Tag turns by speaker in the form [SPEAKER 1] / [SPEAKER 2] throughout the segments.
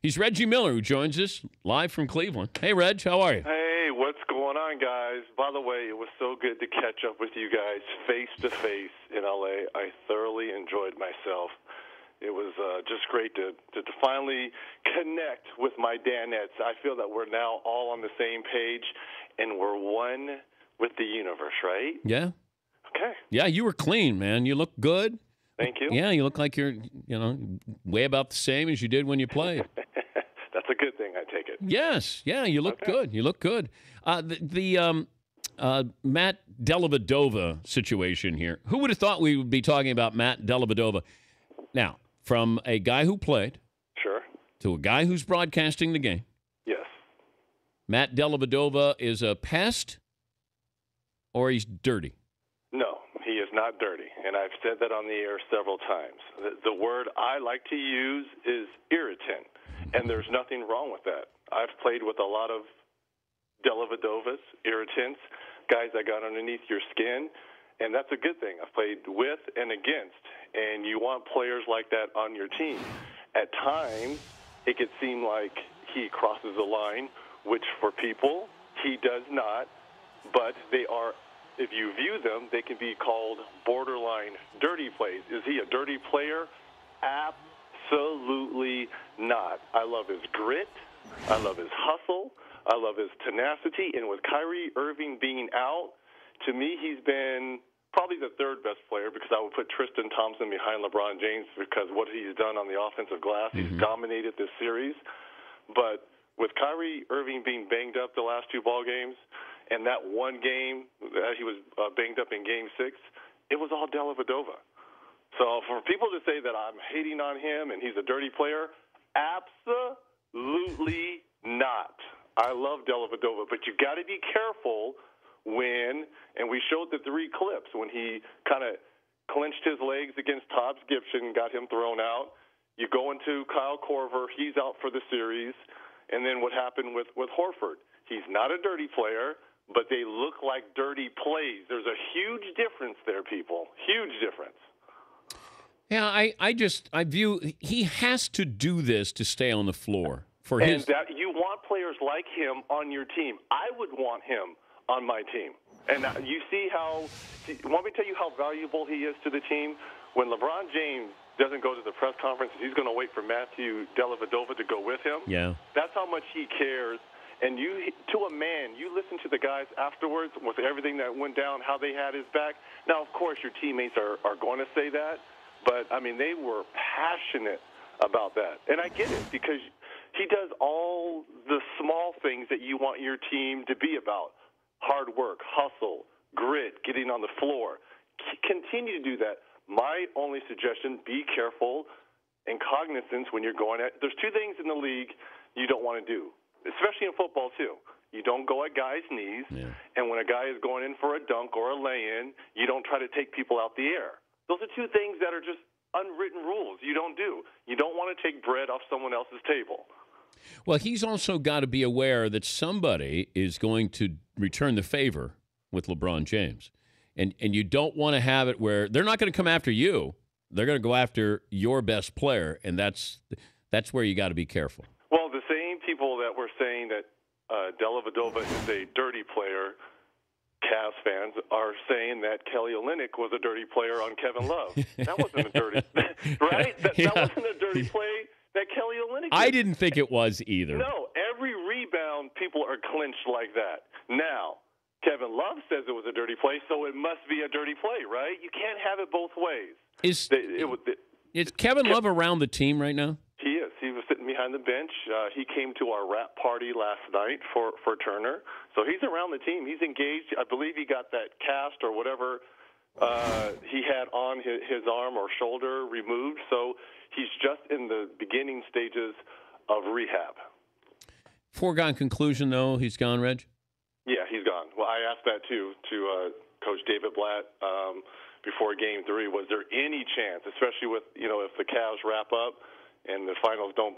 [SPEAKER 1] He's Reggie Miller, who joins us live from Cleveland. Hey, Reg, how are you?
[SPEAKER 2] Hey, what's going on, guys? By the way, it was so good to catch up with you guys face-to-face in L.A. I thoroughly enjoyed myself. It was just great to finally connect with my Danettes. I feel that we're now all on the same page, and we're one with the universe, right?
[SPEAKER 1] Yeah.
[SPEAKER 2] Okay.
[SPEAKER 1] Yeah, you were clean, man. You look good.
[SPEAKER 2] Thank you.
[SPEAKER 1] Yeah, you look like you're, way about the same as you did when you played.
[SPEAKER 2] That's a good thing, I take it.
[SPEAKER 1] Yes. Yeah, you look good. You look good. The Matt Dellavedova situation here. Who would have thought we would be talking about Matt Dellavedova? Now, from a guy who played
[SPEAKER 2] Sure.
[SPEAKER 1] to a guy who's broadcasting the game,
[SPEAKER 2] Yes.
[SPEAKER 1] Matt Dellavedova is a pest or he's dirty?
[SPEAKER 2] No, he is not dirty, and I've said that on the air several times. The word I like to use is irritant, and there's nothing wrong with that. I've played with a lot of Dellavedovas, irritants, guys that got underneath your skin, and that's a good thing. I've played with and against, and you want players like that on your team. At times, it could seem like he crosses the line, which for people, he does not, but they are, if you view them, they can be called borderline dirty plays. Is he a dirty player? Absolutely not. I love his grit. I love his hustle. I love his tenacity. And with Kyrie Irving being out, to me, he's been probably the third best player, because I would put Tristan Thompson behind LeBron James because what he's done on the offensive glass, he's dominated this series. But with Kyrie Irving being banged up the last two ball games, and that one game that he was banged up in Game 6, it was all Dellavedova. So for people to say that I'm hating on him and he's a dirty player, absolutely not. I love Dellavedova, but you got to be careful when, and we showed the 3 clips, when he kind of clenched his legs against Tobbs Gibson and got him thrown out. You go into Kyle Korver, he's out for the series. And then what happened with Horford? He's not a dirty player, but they look like dirty plays. There's a huge difference there, people. Huge difference.
[SPEAKER 1] Yeah, I view he has to do this to stay on the floor.
[SPEAKER 2] And that you want players like him on your team. I would want him on my team. And you see how – want me to tell you how valuable he is to the team? When LeBron James doesn't go to the press conference, he's going to wait for Matthew Dellavedova to go with him.
[SPEAKER 1] Yeah.
[SPEAKER 2] That's how much he cares. And you, to a man, you listen to the guys afterwards with everything that went down, how they had his back. Now, of course, your teammates are going to say that. But, I mean, they were passionate about that. And I get it, because he does all the small things that you want your team to be about. Hard work, hustle, grit, getting on the floor. Continue to do that. My only suggestion, be careful and cognizant when you're going at – there's 2 things in the league you don't want to do, especially in football too. You don't go at guys' knees, and when a guy is going in for a dunk or a lay-in, you don't try to take people out the air. Those are 2 things that are just unwritten rules you don't do. You don't want to take bread off someone else's table.
[SPEAKER 1] Well, he's also got to be aware that somebody is going to return the favor with LeBron James. And you don't want to have it where they're not going to come after you. They're going to go after your best player, and that's where you got to be careful.
[SPEAKER 2] Well, the same people that were saying that Dellavedova is a dirty player, Cavs fans, are saying that Kelly Olynyk was a dirty player on Kevin Love. That wasn't a dirty right? That wasn't a dirty play that Kelly Olynyk did.
[SPEAKER 1] I didn't think it was either.
[SPEAKER 2] No, every rebound, people are clinched like that. Now, Kevin Love says it was a dirty play, so it must be a dirty play, right? You can't have it both ways.
[SPEAKER 1] Is Kevin Love around the team right now?
[SPEAKER 2] He is. He was sitting behind the bench. He came to our wrap party last night for Turner. So he's around the team. He's engaged. I believe he got that cast or whatever he had on his arm or shoulder removed. So he's just in the beginning stages of rehab.
[SPEAKER 1] Foregone conclusion, though, he's gone, Reg?
[SPEAKER 2] Yeah, he's gone. Well, I asked that, too, to Coach David Blatt before Game 3. Was there any chance, especially with, if the Cavs wrap up and the finals don't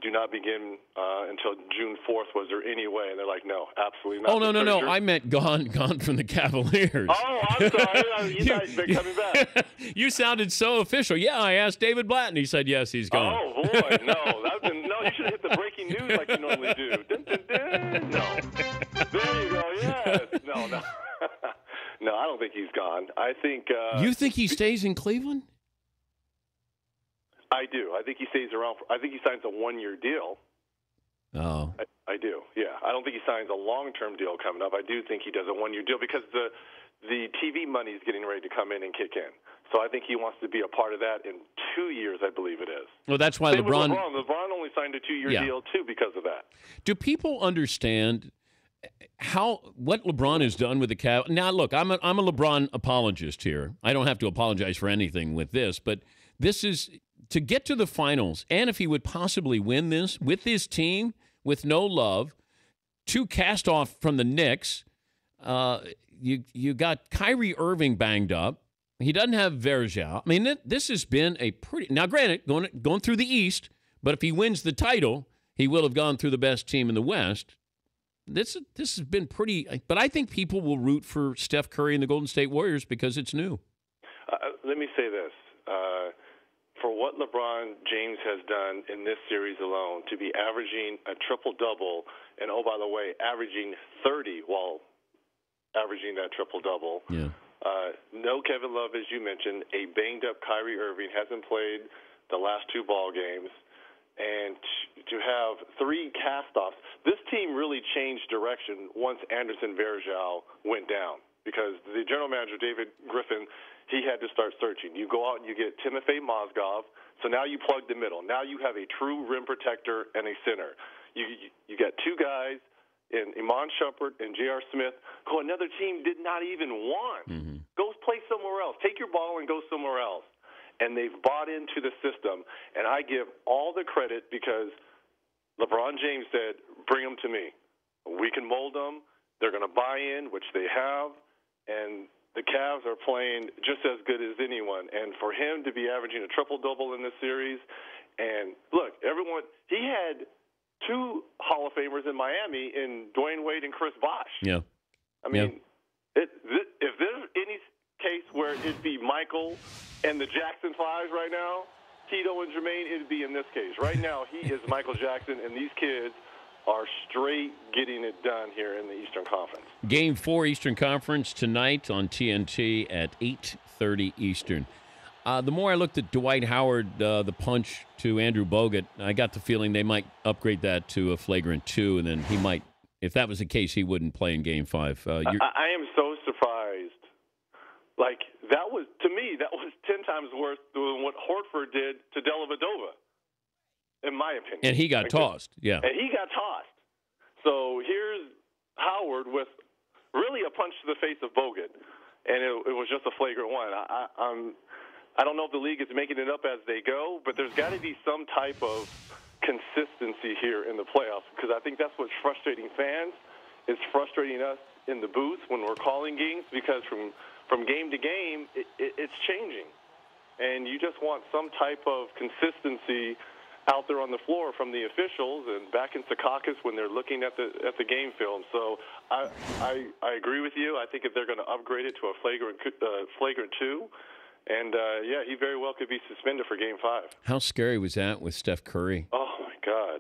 [SPEAKER 2] do not begin until June 4th. Was there any way? And they're like, no, absolutely not.
[SPEAKER 1] Oh, no. I meant gone from the Cavaliers.
[SPEAKER 2] Oh, I'm sorry. You thought he'd been coming back.
[SPEAKER 1] You sounded so official. Yeah, I asked David Blatt, and he said, yes, he's gone.
[SPEAKER 2] Oh, boy, no. You should have hit the breaking news like you normally do. Dun, dun, dun. No. There you go, yes. No. No, I don't think he's gone. I think...
[SPEAKER 1] you think he stays in Cleveland?
[SPEAKER 2] I do. I think he stays around. I think he signs a one-year deal.
[SPEAKER 1] Oh.
[SPEAKER 2] I do, yeah. I don't think he signs a long-term deal coming up. I do think he does a one-year deal because the TV money is getting ready to come in and kick in. So I think he wants to be a part of that in 2 years, I believe it is.
[SPEAKER 1] Well, that's why LeBron
[SPEAKER 2] only signed a 2-year deal, too, because of that.
[SPEAKER 1] Do people understand what LeBron has done with the Cavs? Now, look, I'm a LeBron apologist here. I don't have to apologize for anything with this, but this is to get to the finals, and if he would possibly win this with his team, with no love, 2 cast off from the Knicks. You got Kyrie Irving banged up. He doesn't have Verjao. I mean, this has been a pretty... Now, granted, going through the East, but if he wins the title, he will have gone through the best team in the West. This has been pretty... But I think people will root for Steph Curry and the Golden State Warriors because it's new.
[SPEAKER 2] Let me say this. For what LeBron James has done in this series alone, to be averaging a triple-double, and, oh, by the way, averaging 30 while averaging that triple-double.
[SPEAKER 1] Yeah.
[SPEAKER 2] No Kevin Love, as you mentioned. A banged-up Kyrie Irving hasn't played the last 2 ball games. And to have 3 cast-offs, this team really changed direction once Anderson Varejao went down because the general manager, David Griffin, he had to start searching. You go out and you get Timofey Mozgov, so now you plug the middle. Now you have a true rim protector and a center. You got 2 guys in Iman Shumpert and J.R. Smith who another team did not even want.
[SPEAKER 1] Mm-hmm.
[SPEAKER 2] Go play somewhere else. Take your ball and go somewhere else. And they've bought into the system, and I give all the credit because LeBron James said, bring them to me. We can mold them. They're going to buy in, which they have, and the Cavs are playing just as good as anyone. And for him to be averaging a triple-double in this series, and look, he had 2 Hall of Famers in Miami in Dwayne Wade and Chris Bosh.
[SPEAKER 1] Yeah.
[SPEAKER 2] I mean, if there's any case where it'd be Michael and the Jackson Fives right now, Tito and Jermaine, it'd be in this case. Right now, he is Michael Jackson, and these kids are straight getting it done here in the Eastern Conference.
[SPEAKER 1] Game 4 Eastern Conference tonight on TNT at 8:30 Eastern. The more I looked at Dwight Howard, the punch to Andrew Bogut, I got the feeling they might upgrade that to a flagrant 2, and then he might, if that was the case, he wouldn't play in Game 5.
[SPEAKER 2] I am so surprised. Like, to me, that was 10 times worse than what Horford did to Dellavedova, in my opinion.
[SPEAKER 1] And he got tossed, yeah.
[SPEAKER 2] And he got tossed. So here's Howard with really a punch to the face of Bogut, and it was just a flagrant one. I don't know if the league is making it up as they go, but there's got to be some type of consistency here in the playoffs because I think that's what's frustrating fans. It's frustrating us in the booth when we're calling games because from game to game, it's changing. And you just want some type of consistency out there on the floor from the officials and back in Secaucus when they're looking at the game film. So I agree with you. I think if they're going to upgrade it to a flagrant 2, and he very well could be suspended for Game 5.
[SPEAKER 1] How scary was that with Steph Curry?
[SPEAKER 2] Oh my God!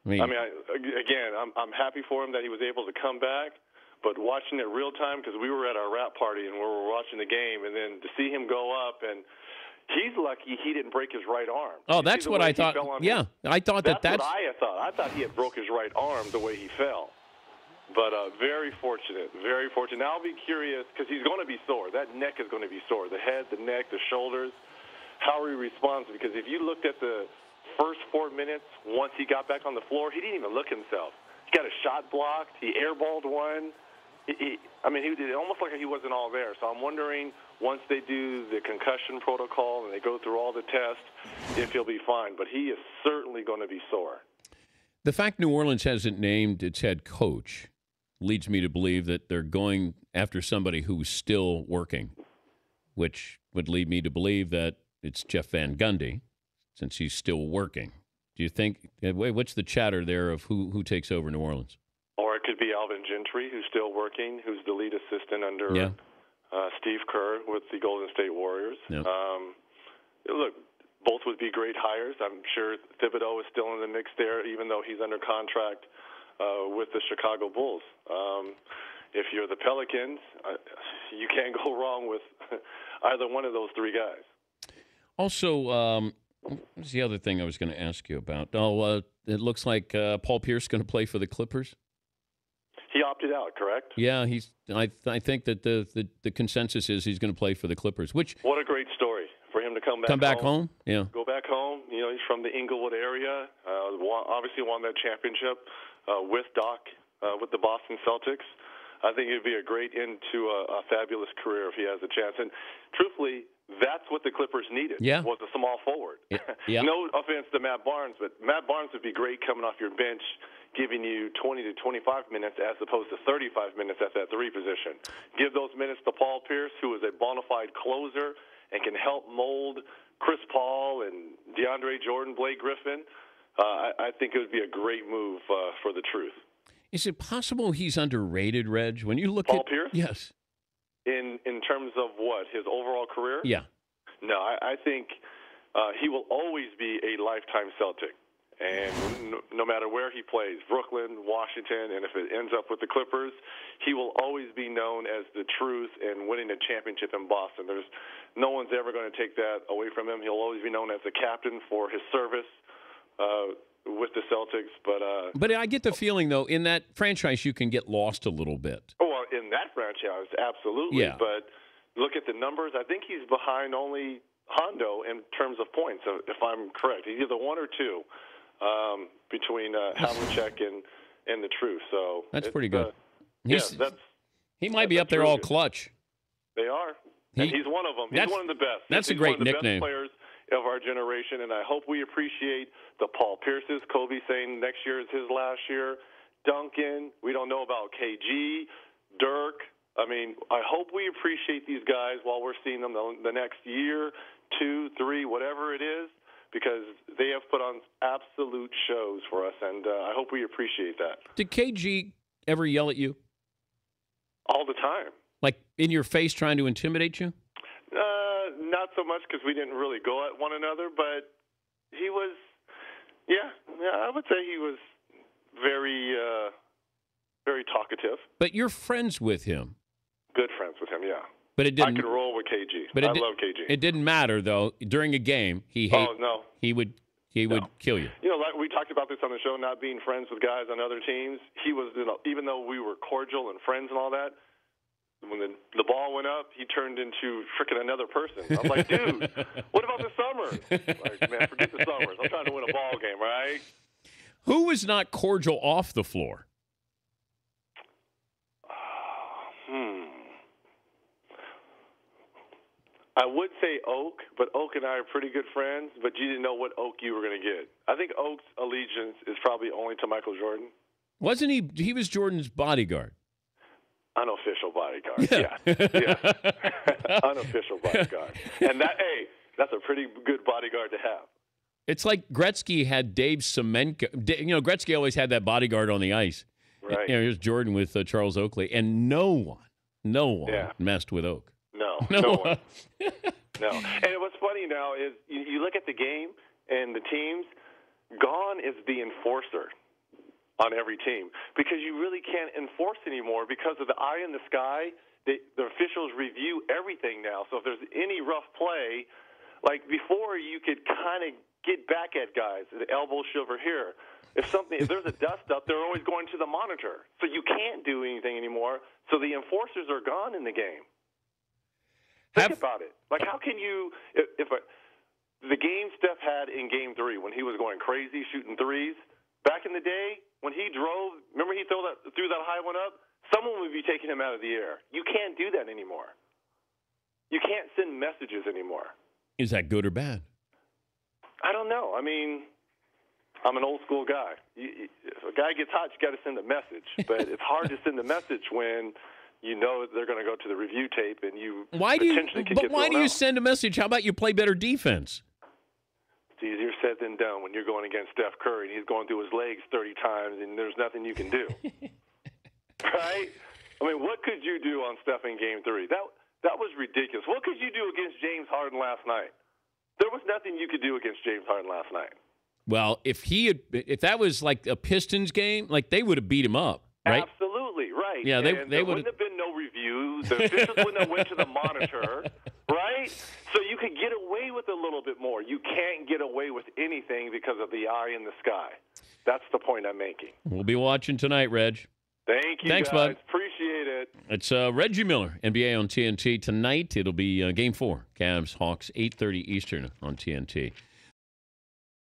[SPEAKER 2] I'm happy for him that he was able to come back. But watching it real time, because we were at our wrap party and we were watching the game, and then to see him go up, and he's lucky he didn't break his right arm.
[SPEAKER 1] Oh, that's what I thought. Yeah, I thought that's
[SPEAKER 2] what I thought. I thought he had broke his right arm the way he fell. But very fortunate, very fortunate. Now I'll be curious, because he's going to be sore. That neck is going to be sore. The head, the neck, the shoulders, how he responds. Because if you looked at the first 4 minutes, once he got back on the floor, he didn't even look himself. He got a shot blocked. He airballed one. He did almost like he wasn't all there. So I'm wondering, once they do the concussion protocol and they go through all the tests, if he'll be fine. But he is certainly going to be sore.
[SPEAKER 1] The fact New Orleans hasn't named its head coach leads me to believe that they're going after somebody who's still working, which would lead me to believe that it's Jeff Van Gundy, since he's still working. Do you think? What's the chatter there of who takes over New Orleans?
[SPEAKER 2] Or it could be Alvin Gentry, who's still working, who's the lead assistant under Steve Kerr with the Golden State Warriors.
[SPEAKER 1] Yep.
[SPEAKER 2] Look, both would be great hires. I'm sure Thibodeau is still in the mix there, even though he's under contract with the Chicago Bulls. If you're the Pelicans, you can't go wrong with either one of those three guys.
[SPEAKER 1] Also, what's the other thing I was going to ask you about? Oh, it looks like Paul Pierce is going to play for the Clippers.
[SPEAKER 2] He opted out, correct?
[SPEAKER 1] Yeah, I think that the consensus is he's going to play for the Clippers. Which
[SPEAKER 2] what a great story for him to come back
[SPEAKER 1] home. Yeah,
[SPEAKER 2] go back home. You know, he's from the Inglewood area. Obviously won that championship with Doc with the Boston Celtics. I think it'd be a great end to a fabulous career if he has a chance. And truthfully, that's what the Clippers needed.
[SPEAKER 1] Yeah.
[SPEAKER 2] Was a small forward.
[SPEAKER 1] Yeah.
[SPEAKER 2] No offense to Matt Barnes, but Matt Barnes would be great coming off your bench, giving you 20 to 25 minutes as opposed to 35 minutes at that three position. Give those minutes to Paul Pierce, who is a bona fide closer and can help mold Chris Paul and DeAndre Jordan, Blake Griffin. I think it would be a great move for the Truth.
[SPEAKER 1] Is it possible he's underrated, Reg? When you look
[SPEAKER 2] Paul
[SPEAKER 1] at
[SPEAKER 2] Pierce?
[SPEAKER 1] Yes.
[SPEAKER 2] In terms of what? His overall career?
[SPEAKER 1] Yeah.
[SPEAKER 2] No, I think he will always be a lifetime Celtic. And no matter where he plays, Brooklyn, Washington, and if it ends up with the Clippers, he will always be known as the Truth and winning a championship in Boston. No one's ever going to take that away from him. He'll always be known as the captain for his service with the Celtics. But
[SPEAKER 1] I get the feeling, though, in that franchise you can get lost a little bit.
[SPEAKER 2] Oh, well, in that franchise, absolutely.
[SPEAKER 1] Yeah.
[SPEAKER 2] But look at the numbers. I think he's behind only Hondo in terms of points, if I'm correct. He's either one or two between Havlicek and the Truth. So
[SPEAKER 1] that's pretty good. He might be up there all clutch.
[SPEAKER 2] They are. And he's one of them. He's one of the best.
[SPEAKER 1] That's a great nickname.
[SPEAKER 2] Best players of our generation, and I hope we appreciate the Paul Pierces. Kobe saying next year is his last year. Duncan, we don't know about KG, Dirk. I mean, I hope we appreciate these guys while we're seeing them the next year, 2, 3, whatever it is, because they have put on absolute shows for us, and I hope we appreciate that.
[SPEAKER 1] Did KG ever yell at you?
[SPEAKER 2] All the time.
[SPEAKER 1] Like in your face trying to intimidate you?
[SPEAKER 2] Not so much because we didn't really go at one another, but he was, I would say he was very, very talkative.
[SPEAKER 1] But you're friends with him.
[SPEAKER 2] Good friends with him, yeah.
[SPEAKER 1] But it didn't.
[SPEAKER 2] I could roll with KG.
[SPEAKER 1] But
[SPEAKER 2] I love KG.
[SPEAKER 1] It didn't matter though. During a game, he would kill you.
[SPEAKER 2] You know, like we talked about this on the show, not being friends with guys on other teams. He was, even though we were cordial and friends and all that. When the ball went up, he turned into freaking another person. I was like, dude, what about the Summers? Like, man, forget the Summers. I'm trying to win a ball game, right?
[SPEAKER 1] Who was not cordial off the floor?
[SPEAKER 2] I would say Oak, but Oak and I are pretty good friends, but you didn't know what Oak you were going to get. I think Oak's allegiance is probably only to Michael Jordan.
[SPEAKER 1] Wasn't he? He was Jordan's bodyguard.
[SPEAKER 2] Unofficial bodyguard, yeah. Unofficial bodyguard. And that's a pretty good bodyguard to have.
[SPEAKER 1] It's like Gretzky had Dave Semenko. Gretzky always had that bodyguard on the ice.
[SPEAKER 2] Right.
[SPEAKER 1] Here's Jordan with Charles Oakley, and no one messed with Oak.
[SPEAKER 2] No one. No. And what's funny now is you look at the game and the teams, gone is the enforcer on every team, because you really can't enforce anymore because of the eye in the sky. The officials review everything now. So if there's any rough play, like before, you could kind of get back at guys, the elbow shiver here. If there's a dust up, they're always going to the monitor. So you can't do anything anymore. So the enforcers are gone in the game. Think about it. Like, how can you, the game Steph had in Game 3 when he was going crazy shooting threes, back in the day, when he drove, remember he threw that high one up? Someone would be taking him out of the air. You can't do that anymore. You can't send messages anymore.
[SPEAKER 1] Is that good or bad?
[SPEAKER 2] I don't know. I mean, I'm an old school guy. If a guy gets hot, you got to send a message. But it's hard to send a message when you know they're going to go to the review tape and you
[SPEAKER 1] why do you send a message? How about you play better defense?
[SPEAKER 2] It's easier said than done when you're going against Steph Curry and he's going through his legs 30 times and there's nothing you can do. Right? I mean, what could you do on Steph in Game 3? That was ridiculous. What could you do against James Harden last night? There was nothing you could do against James Harden last night.
[SPEAKER 1] Well, if that was like a Pistons game, like they would have beat him up, right?
[SPEAKER 2] Absolutely, right.
[SPEAKER 1] Yeah,
[SPEAKER 2] there wouldn't have been no review. The officials wouldn't have went to the monitor, right? So you could get away with a little bit more. You can't get away with anything because of the eye in the sky. That's the point I'm making.
[SPEAKER 1] We'll be watching tonight, Reg.
[SPEAKER 2] Thank you,
[SPEAKER 1] Thanks,
[SPEAKER 2] guys.
[SPEAKER 1] bud.
[SPEAKER 2] Appreciate it.
[SPEAKER 1] It's Reggie Miller, NBA on TNT. Tonight, it'll be Game 4. Cavs, Hawks, 8:30 Eastern on TNT.